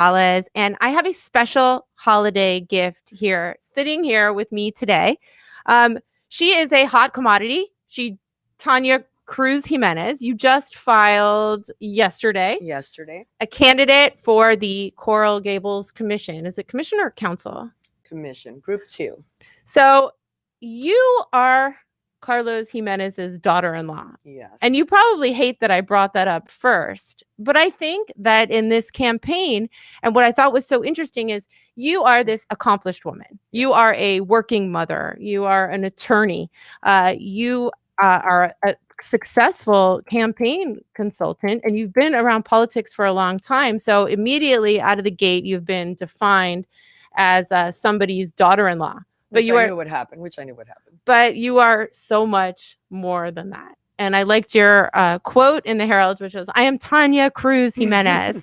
Gonzalez, and I have a special holiday gift here, sitting here with me today. She is a hot commodity. Tania Cruz-Gimenez. You just filed yesterday a candidate for the Coral Gables Commission. Is it commission or council? Commission, Group 2. So you are Carlos Jimenez's daughter-in-law. Yes. And you probably hate that I brought that up first. But I think that in this campaign, and what I thought was so interesting is you are this accomplished woman. Yes. You are a working mother. You are an attorney. You are a successful campaign consultant, and you've been around politics for a long time. So immediately out of the gate, you've been defined as somebody's daughter-in-law. Which I knew would happen. But you are so much more than that. And I liked your quote in the Herald, which was, "I am Tania Cruz-Gimenez."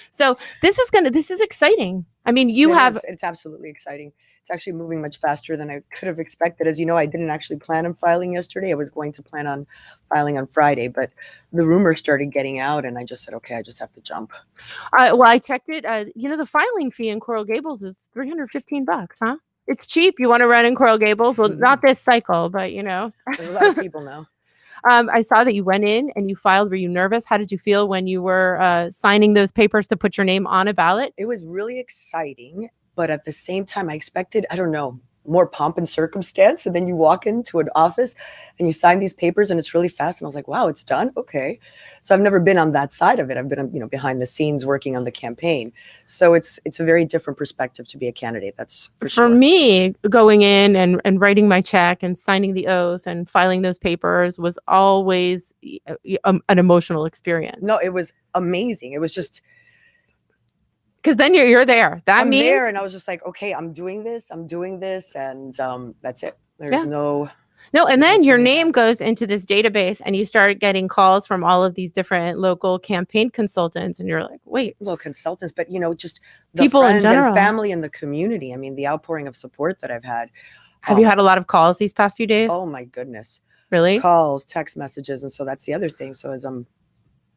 So this is exciting. I mean, it's absolutely exciting. It's actually moving much faster than I could have expected. As you know, I didn't actually plan on filing yesterday. I was going to plan on filing on Friday, but the rumors started getting out, and I just said, okay, I just have to jump. Well, I checked it. The filing fee in Coral Gables is $315, huh? It's cheap. You want to run in Coral Gables? Well, not this cycle, but There's a lot of people now. I saw that you went in and you filed. Were you nervous? How did you feel when you were signing those papers to put your name on a ballot? It was really exciting, but at the same time, I expected, more pomp and circumstance. And then you walk into an office and you sign these papers and it's really fast. And I was like, wow, it's done. Okay. So I've never been on that side of it. I've been, behind the scenes working on the campaign. So it's a very different perspective to be a candidate. That's for sure. For me, going in and writing my check and signing the oath and filing those papers was always an emotional experience. No, it was amazing. It was just, because then you're there. I'm there, and I was just like, okay, I'm doing this, and that's it. There's no. And then your name goes into this database, and you start getting calls from all of these different local campaign consultants, and you're like, wait. Well, consultants, but just the people friends in general, and family in the community. I mean, the outpouring of support that I've had. Have you had a lot of calls these past few days? Oh my goodness. Really? Calls, text messages, and so that's the other thing. So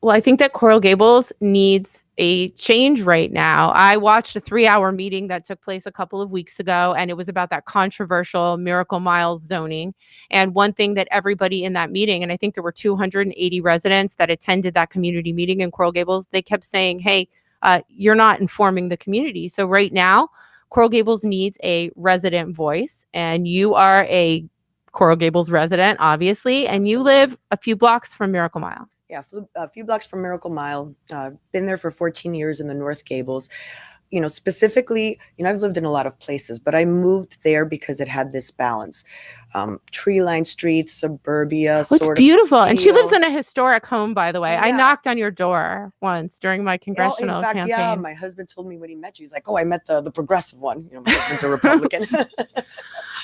Well, I think that Coral Gables needs a change right now. I watched a 3-hour meeting that took place a couple of weeks ago, and it was about that controversial Miracle Mile zoning. And one thing that everybody in that meeting, and I think there were 280 residents that attended that community meeting in Coral Gables, they kept saying, hey, you're not informing the community. So right now, Coral Gables needs a resident voice, and you are a Coral Gables resident, obviously, and you live a few blocks from Miracle Mile. Yeah, a few blocks from Miracle Mile. Been there for 14 years in the North Gables. Specifically, I've lived in a lot of places, but I moved there because it had this balance. Tree-lined streets, suburbia. It's beautiful. And she lives in a historic home, by the way. Yeah. I knocked on your door once during my congressional campaign. Yeah, my husband told me when he met you, he's like, oh, I met the progressive one. My husband's a Republican.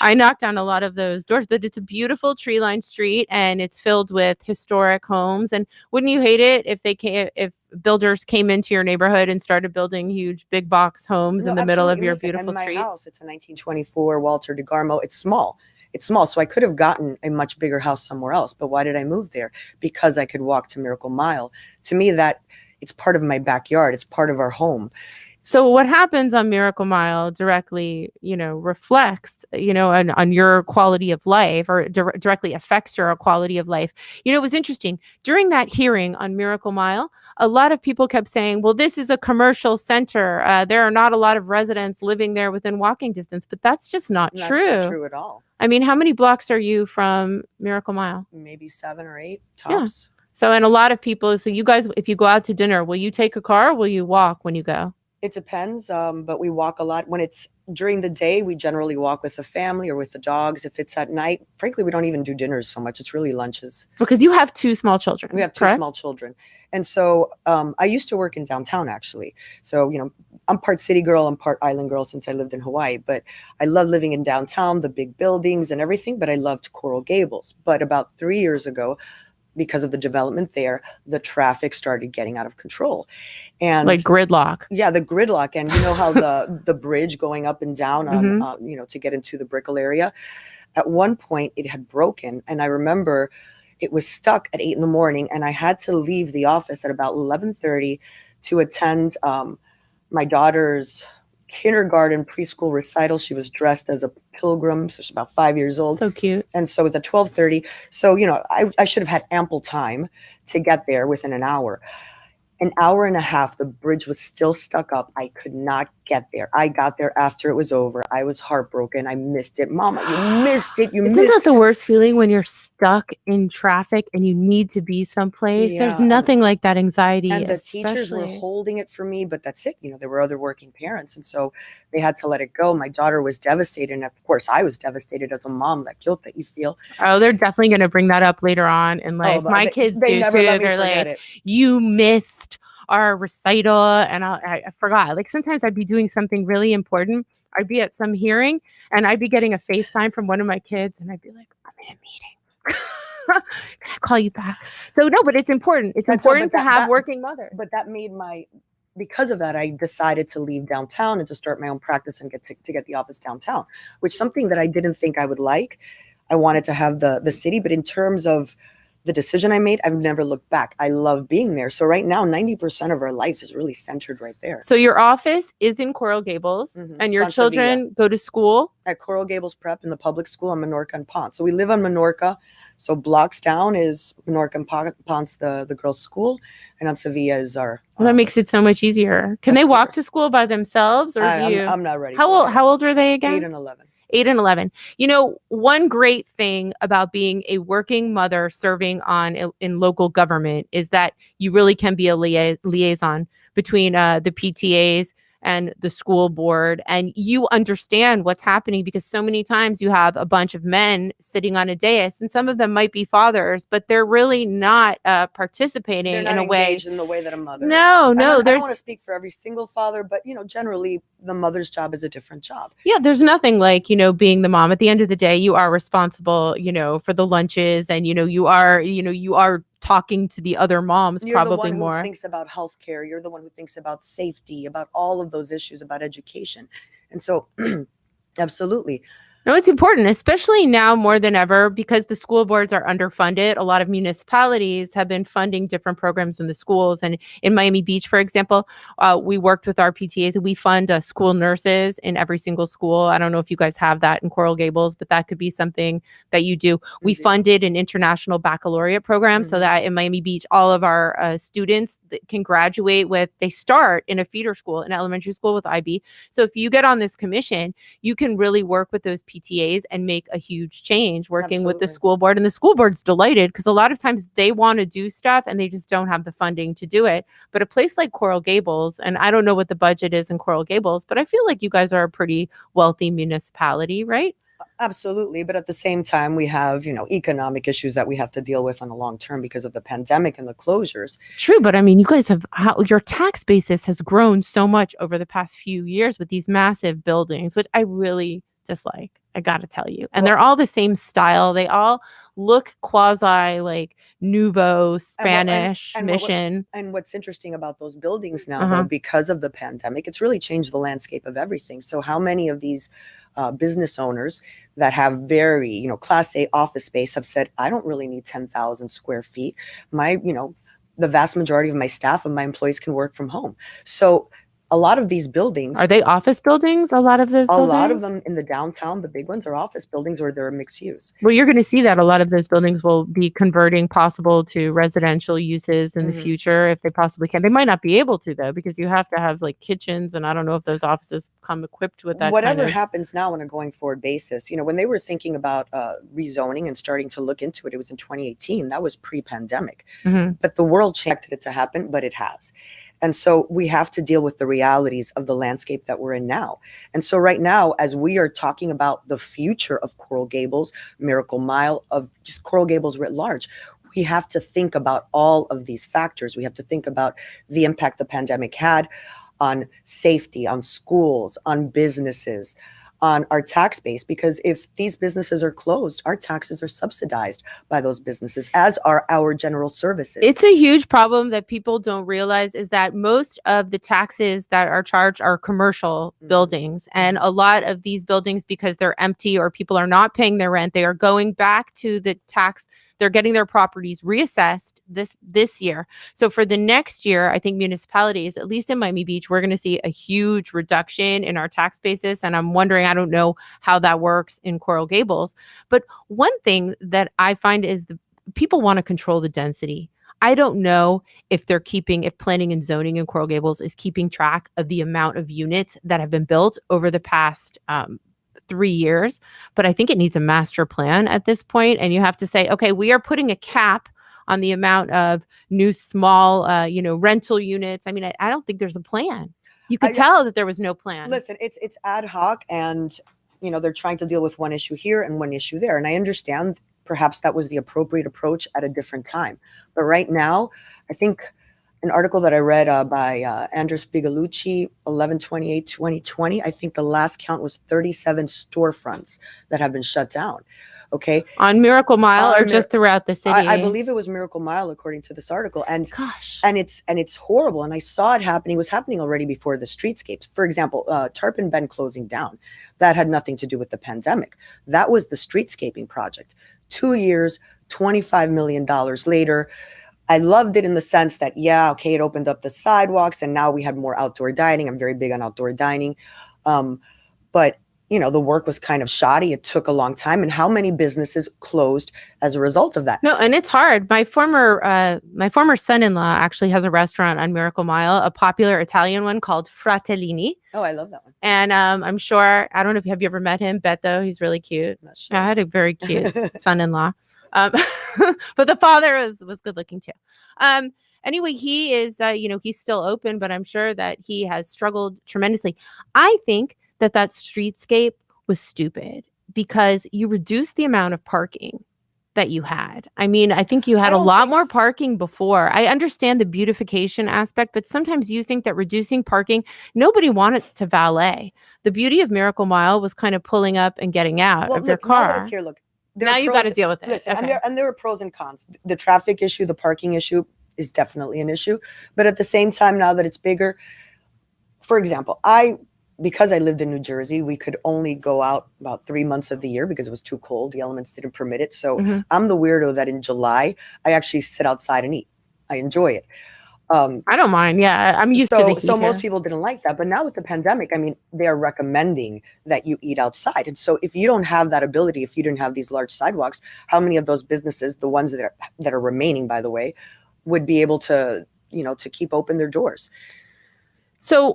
I knocked on a lot of those doors, but it's a beautiful tree-lined street, and it's filled with historic homes. And wouldn't you hate it if builders came into your neighborhood and started building huge big box homes in the middle of your beautiful street? My house, it's a 1924 Walter DeGarmo. It's small, so I could have gotten a much bigger house somewhere else. But why did I move there? Because I could walk to Miracle Mile. To me, that it's part of my backyard. It's part of our home. So what happens on Miracle Mile directly, reflects, on your quality of life, or directly affects your quality of life. It was interesting. During that hearing on Miracle Mile, a lot of people kept saying, well, this is a commercial center. There are not a lot of residents living there within walking distance, but that's just not true. That's not true at all. I mean, how many blocks are you from Miracle Mile? Maybe 7 or 8 tops. Yeah. So, and a lot of people, so you guys, if you go out to dinner, will you take a car or will you walk when you go? It depends, but we walk a lot. When it's during the day, we generally walk with the family or with the dogs. If it's at night, frankly, we don't even do dinners so much. It's really lunches. Because you have 2 small children. We have 2 small children. And so I used to work in downtown, actually. So, I'm part city girl, I'm part island girl since I lived in Hawaii. But I love living in downtown, the big buildings and everything. But I loved Coral Gables. But about 3 years ago, because of the development there, the traffic started getting out of control. And like gridlock. Yeah, the gridlock. And you know how the bridge going up and down on, to get into the Brickell area. At one point, it had broken. And I remember it was stuck at 8 a.m, and I had to leave the office at about 11:30 to attend my daughter's kindergarten preschool recital. She was dressed as a pilgrim, so she's about 5 years old. So cute. And so it was at 12:30. So, I should have had ample time to get there within an hour. An hour and a half, the bridge was still stuck up. I could not get there. I got there after it was over. I was heartbroken. I missed it. Mama, you missed it. You Isn't missed that the worst feeling when you're stuck in traffic and you need to be someplace? Yeah, There's nothing like that anxiety. and the teachers were especially- holding it for me, but that's it. There were other working parents, and so they had to let it go. My daughter was devastated, and of course, I was devastated as a mom. That guilt that you feel. Oh, they're definitely going to bring that up later on in life. but My kids they do never too. let me They're forget like, it. you missed our recital, and I forgot. Like sometimes I'd be doing something really important. I'd be at some hearing, and I'd be getting a FaceTime from one of my kids, and I'd be like, I'm in a meeting. Can I call you back? So no, but it's important. It's And so, important but to that- have that- working mothers. But that made because of that, I decided to leave downtown and to start my own practice and get the office downtown, which is something that I didn't think I would like. I wanted to have the city, but in terms of the decision I made, I've never looked back. I love being there. So right now, 90% of our life is really centered right there. So your office is in Coral Gables, Mhm. and It's your on children go to school. At Coral Gables Prep in the public school on Minorca and Ponce. So we live on Minorca. So blocks down is Minorca and Ponce, the girls' school, and on Sevilla is our. Well, that makes it so much easier. Can Of they walk course. to school by themselves, or do you? I'm not ready. How for old? that. How old are they again? 8 and 11. 8 and 11. One great thing about being a working mother serving in local government is that you really can be a liaison between the PTAs and the school board, and you understand what's happening, because so many times you have a bunch of men sitting on a dais, and some of them might be fathers, but they're really not participating They're not in a way. engaged in the way that a mother. No, is. I don't there's want to speak for every single father, but generally the mother's job is a different job. Yeah, there's nothing like, being the mom. At the end of the day, you are responsible, for the lunches, and you are talking to the other moms. You're probably the one who more. thinks about healthcare. You're the one who thinks about safety, about all of those issues, about education. And so absolutely. No, it's important, especially now more than ever, because the school boards are underfunded. A lot of municipalities have been funding different programs in the schools. And in Miami Beach, for example, we worked with our PTAs, and we fund school nurses in every single school. I don't know if you guys have that in Coral Gables, but that could be something that you do. We funded an international baccalaureate program so that in Miami Beach, all of our students that can graduate they start in a feeder school, an elementary school with IB. So if you get on this commission, you can really work with those PTAs and make a huge change working with the Absolutely. school board. And the school board's delighted, because a lot of times they want to do stuff and they just don't have the funding to do it. But a place like Coral Gables, and I don't know what the budget is in Coral Gables, but I feel like you guys are a pretty wealthy municipality, right? Absolutely. But at the same time, we have, economic issues that we have to deal with on the long term because of the pandemic and the closures. True, but I mean, you guys your tax basis has grown so much over the past few years with these massive buildings, which I really dislike. I got to tell you. And they're all the same style. They all look quasi like Nouveau Spanish Mission. And what's interesting about those buildings now, though, because of the pandemic, it's really changed the landscape of everything. So how many of these business owners that have very, Class A office space have said, I don't really need 10,000 square feet. The vast majority of my staff and my employees can work from home. So a lot of these buildings. Are they office buildings? A lot of those buildings? A lot of them in the downtown, the big ones, are office buildings, or they're mixed use. Well, you're going to see that a lot of those buildings will be converting possible to residential uses in the future if they possibly can. They might not be able to, though, because you have to have like kitchens, and I don't know if those offices come equipped with that. Whatever happens now on a going forward basis, when they were thinking about rezoning and starting to look into it, it was in 2018. That was pre-pandemic. But the world changed it to happen, but it has. And so we have to deal with the realities of the landscape that we're in now. And so right now, as we are talking about the future of Coral Gables, Miracle Mile, of just Coral Gables writ large, we have to think about all of these factors. We have to think about the impact the pandemic had on safety, on schools, on businesses, on our tax base, because if these businesses are closed, our taxes are subsidized by those businesses, as are our general services. It's a huge problem that people don't realize, is that most of the taxes that are charged are commercial buildings. And a lot of these buildings, because they're empty or people are not paying their rent, they are going back to the tax. They're getting their properties reassessed this year. So for the next year, I think municipalities, at least in Miami Beach, we're going to see a huge reduction in our tax basis. And I'm wondering, I don't know how that works in Coral Gables. But one thing that I find is people want to control the density. I don't know if planning and zoning in Coral Gables is keeping track of the amount of units that have been built over the past 3 years, but I think it needs a master plan at this point. And you have to say, okay, we are putting a cap on the amount of new small, rental units. I mean, I don't think there's a plan. You could tell that there was no plan. Listen, it's ad hoc, and they're trying to deal with one issue here and one issue there. And I understand perhaps that was the appropriate approach at a different time. But right now, I think an article that I read by Andres Vigalucci, 11/28/2020, I think the last count was 37 storefronts that have been shut down. Okay. On Miracle Mile or just throughout the city? I believe it was Miracle Mile, according to this article. And gosh, and it's horrible. And I saw it happening. It was happening already before the streetscapes. For example, Tarpon Bend closing down. That had nothing to do with the pandemic. That was the streetscaping project. 2 years, $25 million later. I loved it in the sense that, it opened up the sidewalks and now we had more outdoor dining. I'm very big on outdoor dining. But the work was kind of shoddy. It took a long time. And how many businesses closed as a result of that? No, and it's hard. My former son-in-law actually has a restaurant on Miracle Mile, a popular Italian one called Fratellini. Oh, I love that one. And I'm sure, I don't know if have you ever met him, Beto? He's really cute. Not sure. I had a very cute son-in-law. But the father was good looking too. Anyway, he is, he's still open, but I'm sure that he has struggled tremendously. I think that streetscape was stupid because you reduced the amount of parking that you had. I mean, I think you had a lot more parking before. I understand the beautification aspect, but sometimes you think that reducing parking, nobody wanted to valet. The beauty of Miracle Mile was kind of pulling up and getting out of your car. Now that it's here, look. Now you've got to deal with it. Listen, and there were pros and cons. The traffic issue, the parking issue is definitely an issue. But at the same time, now that it's bigger, for example, because I lived in New Jersey, we could only go out about 3 months of the year because it was too cold. The elements didn't permit it. So I'm the weirdo that in July, I actually sit outside and eat. I enjoy it. I don't mind. Yeah, I'm used to the heat. So most people didn't like that. But now with the pandemic, I mean, they are recommending that you eat outside. And so if you don't have that ability, if you didn't have these large sidewalks, how many of those businesses, the ones that are remaining, by the way, would be able to, to keep open their doors? So,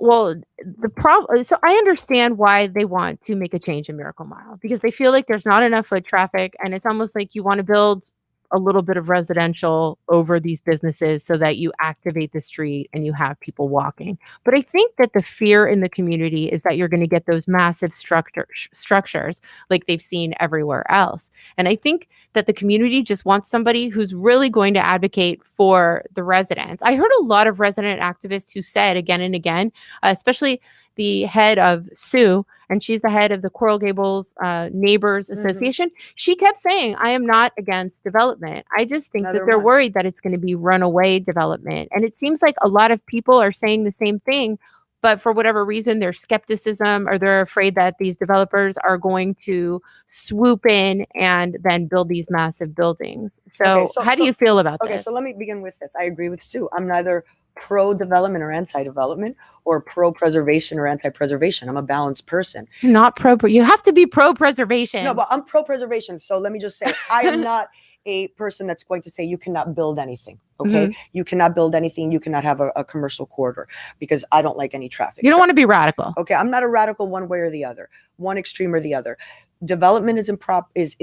so I understand why they want to make a change in Miracle Mile, because they feel like there's not enough foot traffic, and it's almost like you want to build a little bit of residential over these businesses so that you activate the street and you have people walking. But I think that the fear in the community is that you're going to get those massive structures like they've seen everywhere else. And I think that the community just wants somebody who's really going to advocate for the residents. I heard a lot of resident activists who said again and again, especially the head of Sue, and she's the head of the Coral Gables Neighbors Association. She kept saying, I am not against development. I just think that they're worried that it's going to be runaway development. And it seems like a lot of people are saying the same thing, but for whatever reason, there's skepticism, or they're afraid that these developers are going to swoop in and then build these massive buildings. So how do you feel about this? Okay, so let me begin with this. I agree with Sue. I'm neither pro-development or anti-development, or pro-preservation or anti-preservation. I'm a balanced person. Not you have to be pro-preservation. No, but I'm pro-preservation. So let me just say, I am not a person that's going to say you cannot build anything. Okay. You cannot build anything. You cannot have a commercial corridor, because I don't like any traffic. You don't want to be radical. Okay. I'm not a radical one way or the other, one extreme or the other. Development is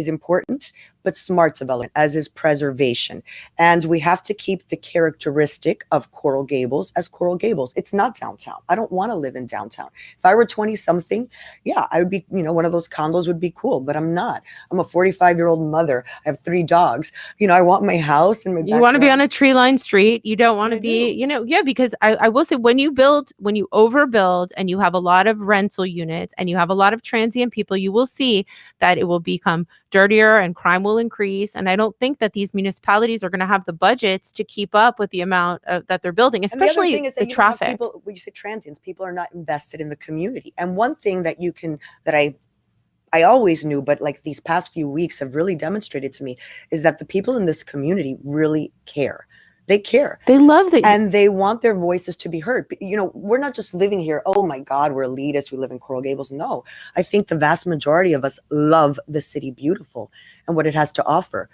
important, but smart development, as is preservation. And we have to keep the characteristic of Coral Gables as Coral Gables. It's not downtown. I don't want to live in downtown. If I were 20 something, yeah, I would be, one of those condos would be cool, but I'm not. I'm a 45-year-old mother. I have 3 dogs. I want my house and my backyard. You want to be on a tree-lined street. You don't want to be, because I will say when you overbuild and you have a lot of rental units and you have a lot of transient people, you will see that it will become dirtier and crime will increase. And I don't think that these municipalities are going to have the budgets to keep up with the amount that they're building, especially the traffic. People, when you say transients, people are not invested in the community. And one thing that I always knew, but like these past few weeks have really demonstrated to me, is that the people in this community really care. They care. They love that. And they want their voices to be heard. We're not just living here, oh my God, we're elitists, we live in Coral Gables. No, I think the vast majority of us love the city beautiful and what it has to offer.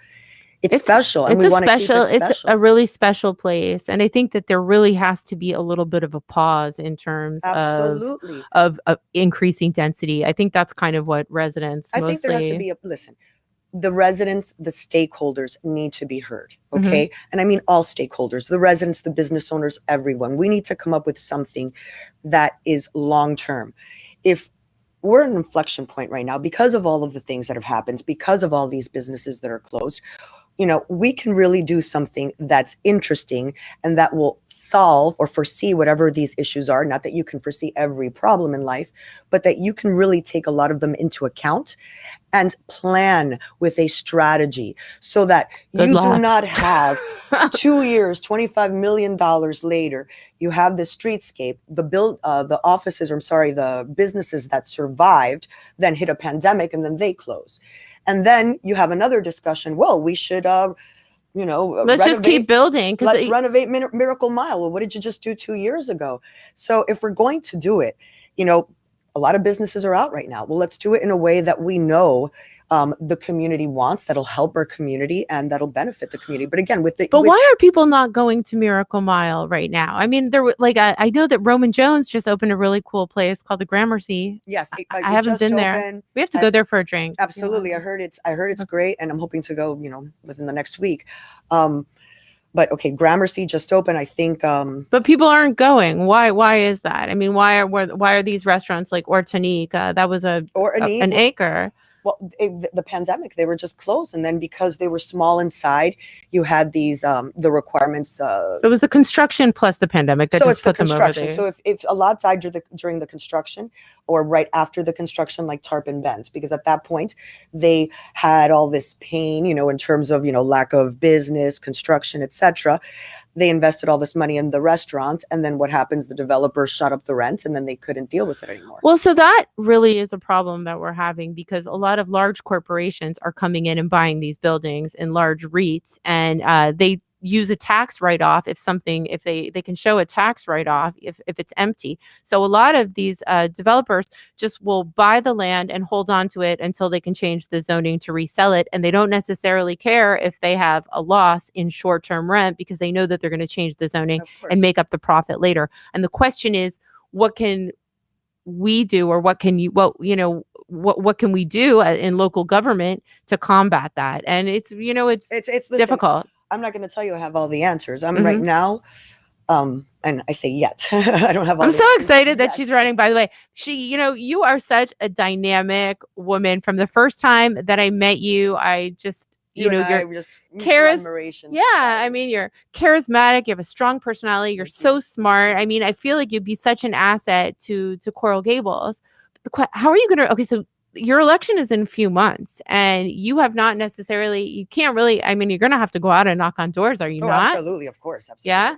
It's special. And it's a really special place. And I think that there really has to be a little bit of a pause in terms of increasing density. I think that's kind of what residents mostly... I think there has to be the residents, the stakeholders need to be heard. Okay. Mm-hmm. And I mean, all stakeholders, the residents, the business owners, everyone. We need to come up with something that is long-term. If we're at an inflection point right now, because of all of the things that have happened, because of all these businesses that are closed, we can really do something that's interesting and that will solve or foresee whatever these issues are. Not that you can foresee every problem in life, but that you can really take a lot of them into account and plan with a strategy so that do not have 2 years, $25 million later, you have the streetscape, the businesses that survived, then hit a pandemic and then they close. And then you have another discussion. Well, we should, let's just keep building. Let's renovate Miracle Mile. Well, what did you just do 2 years ago? So if we're going to do it, a lot of businesses are out right now. Well, let's do it in a way that we know the community wants, that'll help our community and that'll benefit the community. But again, why are people not going to Miracle Mile right now? I mean, I know that Roman Jones just opened a really cool place called the Gramercy. Yes, I haven't been there. We have to go there for a drink. Absolutely, I heard it's great, and I'm hoping to go, within the next week. But okay, Gramercy just opened, I think. But people aren't going. Why is that? I mean, why are these restaurants like Ortanique? That was an acre. Well, the pandemic, they were just closed. And then because they were small inside, you had these, the requirements. So it was the construction plus the pandemic that just put them over there. So if a lot died during the construction or right after the construction, like Tarpon Bend, because at that point they had all this pain, in terms of, lack of business, construction, etc. They invested all this money in the restaurant, and then what happens? The developers shut up the rent, and then they couldn't deal with it anymore. Well, so that really is a problem that we're having, because a lot of large corporations are coming in and buying these buildings in large REITs, and they use a tax write-off if they can show a tax write-off if it's empty. So a lot of these developers just will buy the land and hold on to it until they can change the zoning to resell it, and they don't necessarily care if they have a loss in short-term rent, because they know that they're going to change the zoning and make up the profit later. And the question is, what can we do, or what can we do in local government to combat that? And it's difficult. I'm not going to tell you I have all the answers. Right now, and I say yet. I don't have all I'm so excited that she's running. By the way, you are such a dynamic woman. From the first time that I met you, I just, you're admiration. Yeah, I mean, you're charismatic. You have a strong personality. You're so smart. I mean, I feel like you'd be such an asset to Coral Gables. How are you going to, okay, so your election is in a few months, and you have not necessarily, you can't really, I mean, you're going to have to go out and knock on doors. Are you not? Absolutely. Of course. Absolutely. Yeah.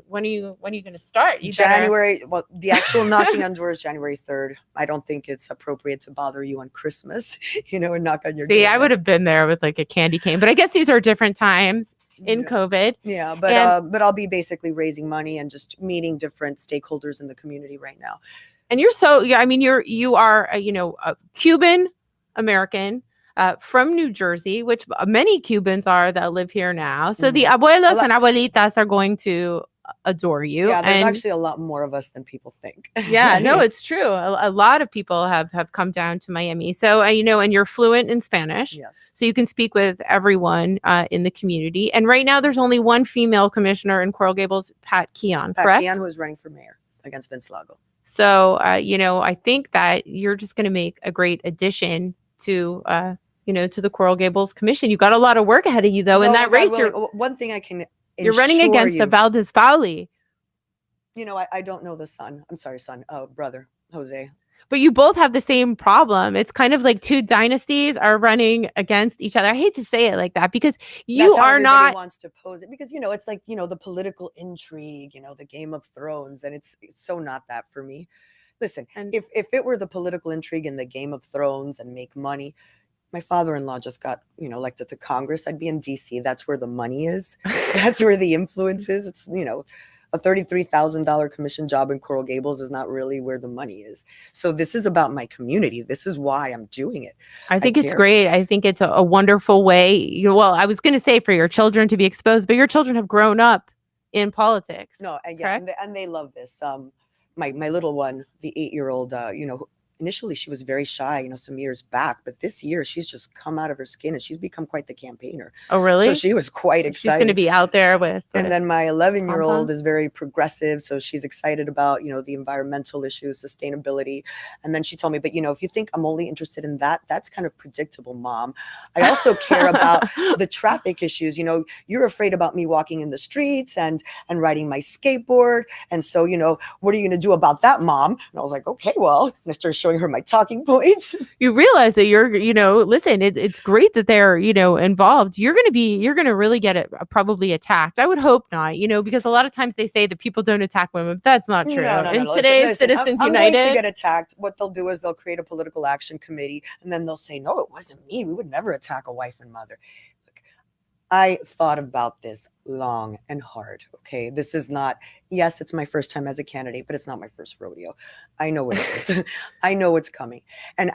When are you going to start? January. Well, the actual knocking on doors, January 3rd. I don't think it's appropriate to bother you on Christmas, and knock on your door. See, I would have been there with like a candy cane, but I guess these are different times in COVID. Yeah. But I'll be basically raising money and just meeting different stakeholders in the community right now. And you are a Cuban American from New Jersey, which many Cubans are that live here now. So the abuelos and abuelitas are going to adore you. Yeah, there's and actually a lot more of us than people think. yeah, no, it's true. A lot of people have come down to Miami. So, and you're fluent in Spanish. Yes. So you can speak with everyone in the community. And right now there's only one female commissioner in Coral Gables, Pat Keon, Pat correct? Keon, who is running for mayor against Vince Lago. So, I think that you're just going to make a great addition to, to the Coral Gables Commission. You got a lot of work ahead of you, though, in that race. One thing I can you're running against the Valdez Fowley. I don't know the son. I'm sorry, son. Oh, brother, Jose. But you both have the same problem. It's kind of like two dynasties are running against each other. I hate to say it like that because you are not wants to pose it because it's like the political intrigue, the Game of Thrones, and it's so not that for me. Listen, if it were the political intrigue and the Game of Thrones and make money, my father-in-law just got elected to Congress. I'd be in DC. That's where the money is. That's where the influence is. It's a $33,000 commission job in Coral Gables is not really where the money is. So this is about my community. This is why I'm doing it. I think it's great. I think it's a wonderful way. Well, I was going to say for your children to be exposed, but your children have grown up in politics. No, and they love this. My little one, the 8-year-old, initially she was very shy, some years back, but this year she's just come out of her skin and she's become quite the campaigner. Oh, really? So she was quite excited. She's going to be out there with. And then my 11-year-old is very progressive, so she's excited about the environmental issues, sustainability. And then she told me, but if you think I'm only interested in that, that's kind of predictable, Mom. I also care about the traffic issues. You're afraid about me walking in the streets and riding my skateboard, and so what are you going to do about that, Mom? And I was like, okay, well, and I started showing her my talking points. You realize that you're, listen, it's great that they're, involved. You're going to really get probably attacked. I would hope not, because a lot of times they say that people don't attack women, but that's not true. No. In today's Citizens I'm United. going to get attacked. What they'll do is they'll create a political action committee and then they'll say, no, it wasn't me. We would never attack a wife and mother. I thought about this long and hard. Okay. This is not, yes, it's my first time as a candidate, but it's not my first rodeo. I know what it is. I know what's coming. And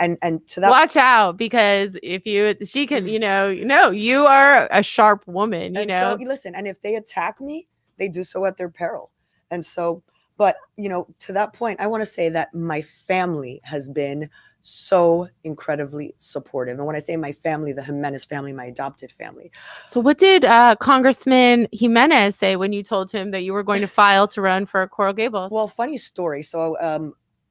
to that, watch out, because she can, you are a sharp woman, So listen, and if they attack me, they do so at their peril. And so, but to that point, I want to say that my family has been so incredibly supportive. And when I say my family, the Gimenez family, my adopted family. So what did Congressman Gimenez say when you told him that you were going to file to run for Coral Gables? Well, funny story. So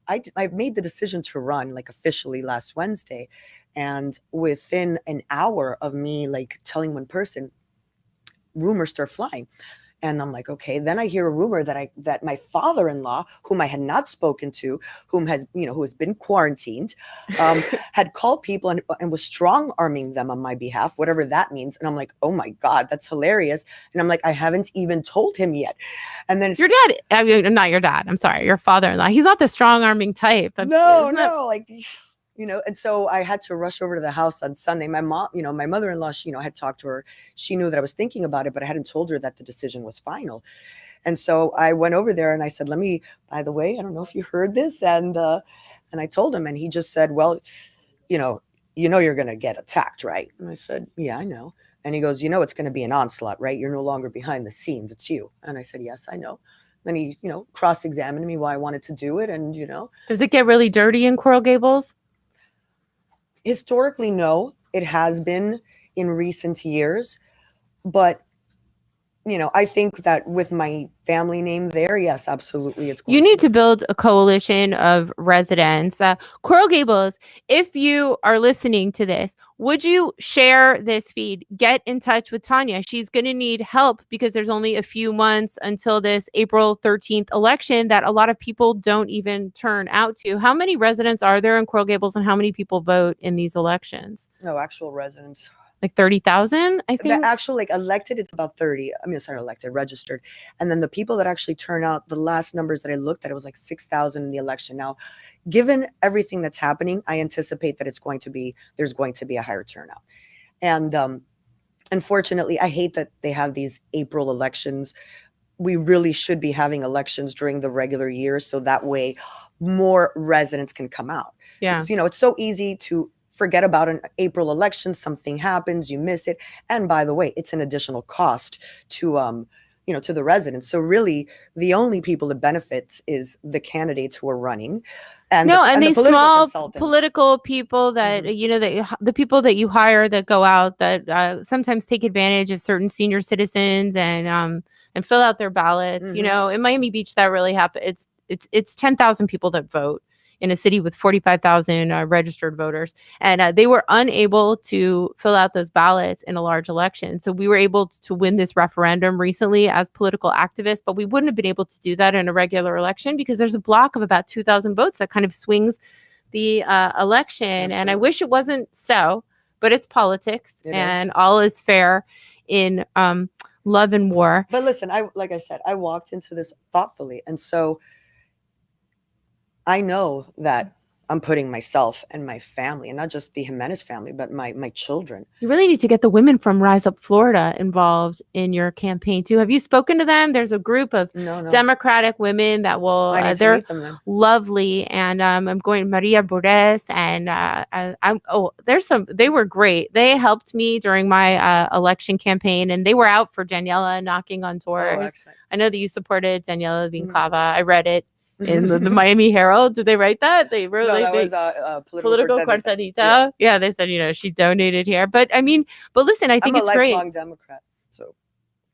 I made the decision to run officially last Wednesday. And within an hour of me telling one person, rumors start flying. And I'm like, okay. Then I hear a rumor that my father-in-law, whom I had not spoken to, who has been quarantined, had called people and was strong-arming them on my behalf, whatever that means. And I'm like, oh my God, that's hilarious. And I'm like, I haven't even told him yet. And then your dad, I mean, not your dad. I'm sorry, your father-in-law. He's not the strong-arming type. No. And so I had to rush over to the house on Sunday. My mom, my mother-in-law, she, had talked to her. She knew that I was thinking about it, but I hadn't told her that the decision was final. And so I went over there and I said, by the way, I don't know if you heard this. And I told him, and he just said, well, you're going to get attacked, right? And I said, yeah, I know. And he goes, it's going to be an onslaught, right? You're no longer behind the scenes. It's you. And I said, yes, I know. Then he, cross-examined me why I wanted to do it. And, Does it get really dirty in Coral Gables? Historically, no. It has been in recent years. But, I think that with my family name there, yes, absolutely. You need to build a coalition of residents. Coral Gables, if you are listening to this, would you share this feed? Get in touch with Tania. She's going to need help because there's only a few months until this April 13th election that a lot of people don't even turn out to. How many residents are there in Coral Gables and how many people vote in these elections? No, actual residents. 30,000, I think. The actual elected, it's about 30. I mean, sorry, elected, registered. And then the people that actually turn out, the last numbers that I looked at, it was 6,000 in the election. Now, given everything that's happening, I anticipate that there's going to be a higher turnout. And unfortunately, I hate that they have these April elections. We really should be having elections during the regular year, so that way more residents can come out. Yeah. Because, it's so easy to forget about an April election. Something happens, you miss it. And by the way, it's an additional cost to, to the residents. So really, the only people that benefits is the candidates who are running, and and the these political small consultants. political people that the people that you hire that go out that sometimes take advantage of certain senior citizens and fill out their ballots. In Miami Beach, that really happened. It's 10,000 people that vote in a city with 45,000 registered voters. And they were unable to fill out those ballots in a large election. So we were able to win this referendum recently as political activists, but we wouldn't have been able to do that in a regular election because there's a block of about 2,000 votes that kind of swings the election. Absolutely. And I wish it wasn't so, but it's politics and all is fair in love and war. But listen, like I said, I walked into this thoughtfully. And so I know that I'm putting myself and my family, and not just the Gimenez family, but my children. You really need to get the women from Rise Up Florida involved in your campaign too. Have you spoken to them? There's a group of Democratic women that will. I need to they're meet them then. Lovely, and I'm going Maria Bordes, and there's some. They were great. They helped me during my election campaign, and they were out for Daniela knocking on doors. I know that you supported Daniela Vincava. I read it in the Miami Herald. Did they write that? They wrote that was political cortadita. Yeah, they said, she donated here. But I mean, listen, I think it's great. I'm a lifelong Democrat. So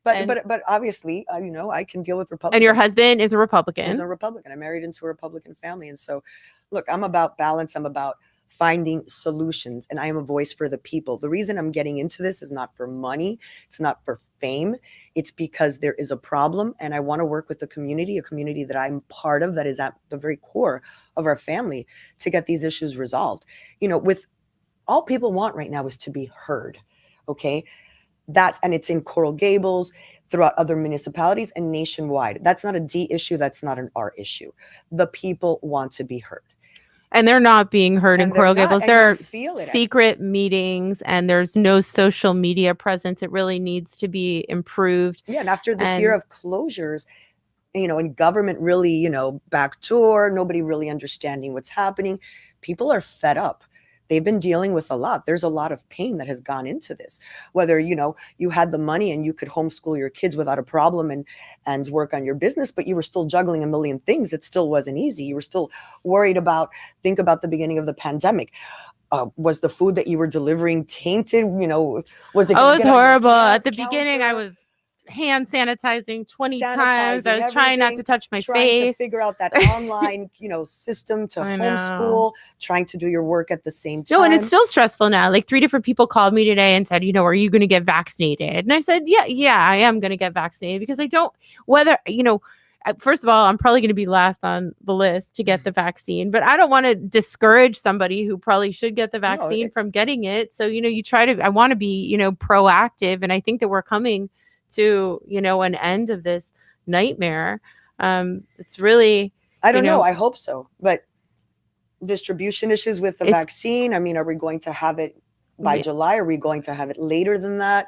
but obviously, I can deal with Republicans. And your husband is a Republican. He's a Republican. I married into a Republican family. And so look, I'm about balance. I'm about finding solutions, and I am a voice for the people. The reason I'm getting into this is not for money. It's not for fame. It's because there is a problem, and I want to work with a community that I'm part of, that is at the very core of our family, to get these issues resolved. With all people want right now is to be heard. Okay. And it's in Coral Gables, throughout other municipalities, and nationwide. That's not a D issue. That's not an R issue. The people want to be heard. And they're not being heard in Coral Gables. There are secret meetings, and there's no social media presence. It really needs to be improved. Yeah, and after this year of closures, and government really, backdoor, nobody really understanding what's happening, people are fed up. They've been dealing with a lot. There's a lot of pain that has gone into this. Whether, you had the money and you could homeschool your kids without a problem and work on your business, but you were still juggling a million things. It still wasn't easy. You were still worried think about the beginning of the pandemic. Was the food that you were delivering tainted? Was it? Oh, it was horrible. At the beginning, I was hand sanitizing 20 times. I was trying not to touch my face. To figure out that online, system to homeschool, trying to do your work at the same time. No, and it's still stressful now. Like 3 different people called me today and said, are you going to get vaccinated? And I said, yeah, I am going to get vaccinated because I don't, first of all, I'm probably going to be last on the list to get the vaccine, but I don't want to discourage somebody who probably should get the vaccine from getting it. So, I want to be, proactive. And I think that we're coming to an end of this nightmare. It's really, I don't know. I hope so. But distribution issues with the vaccine. I mean, are we going to have it by July? Are we going to have it later than that?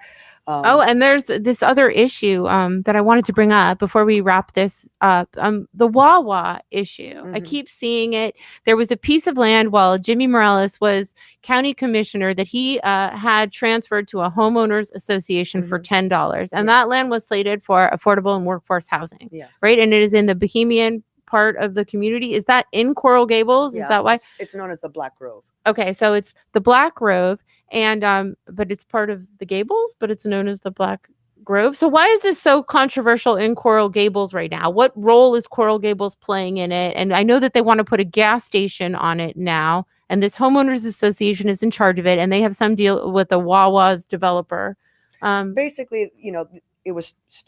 And there's this other issue that I wanted to bring up before we wrap this up. The Wawa issue. I keep seeing it. There was a piece of land while Jimmy Morales was county commissioner that he had transferred to a homeowners association for $10. And that land was slated for affordable and workforce housing. Yes. Right. And it is in the Bohemian part of the community. Is that in Coral Gables? Is that why? It's known as the Black Grove. Okay. So it's the Black Grove. And but it's part of the Gables, but it's known as the Black Grove. So why is this so controversial in Coral Gables right now? What role is Coral Gables playing in it? And I know that they want to put a gas station on it now, and this homeowners association is in charge of it, and they have some deal with the Wawa's developer. Basically,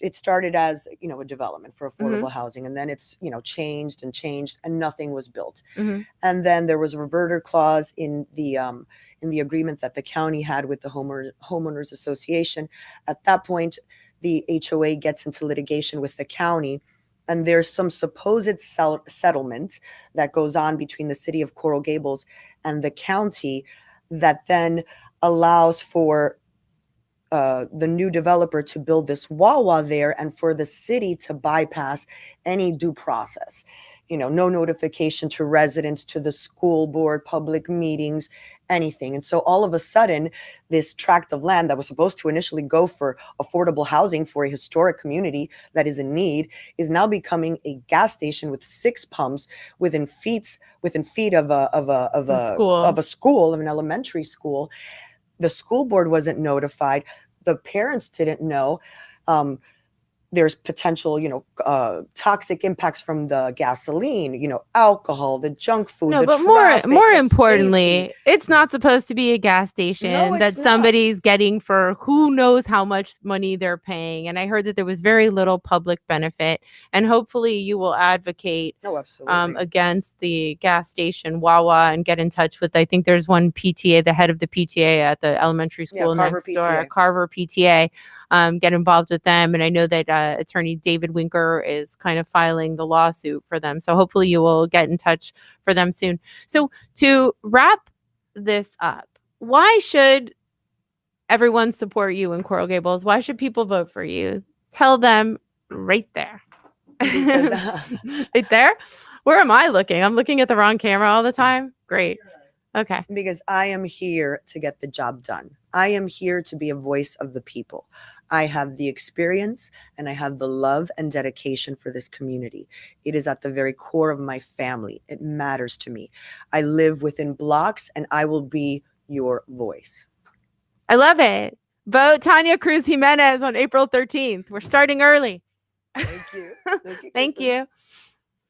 it started as a development for affordable housing, and then it's changed and nothing was built. And then there was a reverter clause in the agreement that the county had with the homeowners association. At that point, the HOA gets into litigation with the county, and there's some supposed settlement that goes on between the city of Coral Gables and the county that then allows for the new developer to build this Wawa there, and for the city to bypass any due process. no notification to residents, to the school board, public meetings, anything. And so all of a sudden, this tract of land that was supposed to initially go for affordable housing for a historic community that is in need is now becoming a gas station with 6 pumps within feet of a school, of an elementary school. The school board wasn't notified. The parents didn't know. There's potential, toxic impacts from the gasoline, alcohol, the junk food, No, the but traffic, more the importantly, safety. it's not supposed to be a gas station No, that it's not. somebody's getting for who knows how much money they're paying. And I heard that there was very little public benefit. And hopefully you will advocate No, absolutely. against the gas station Wawa and get in touch with, I think there's one PTA, the head of the PTA at the elementary school Carver next door, PTA. Carver PTA. Get involved with them. And I know that attorney David Winker is kind of filing the lawsuit for them. So hopefully you will get in touch for them soon. So to wrap this up, why should everyone support you in Coral Gables? Why should people vote for you? Tell them right there. Right there? Where am I looking? I'm looking at the wrong camera all the time. Great. Okay. Because I am here to get the job done. I am here to be a voice of the people. I have the experience and I have the love and dedication for this community. It is at the very core of my family. It matters to me. I live within blocks and I will be your voice. I love it. Vote Tania Cruz-Gimenez on April 13th. We're starting early. Thank you. Thank you.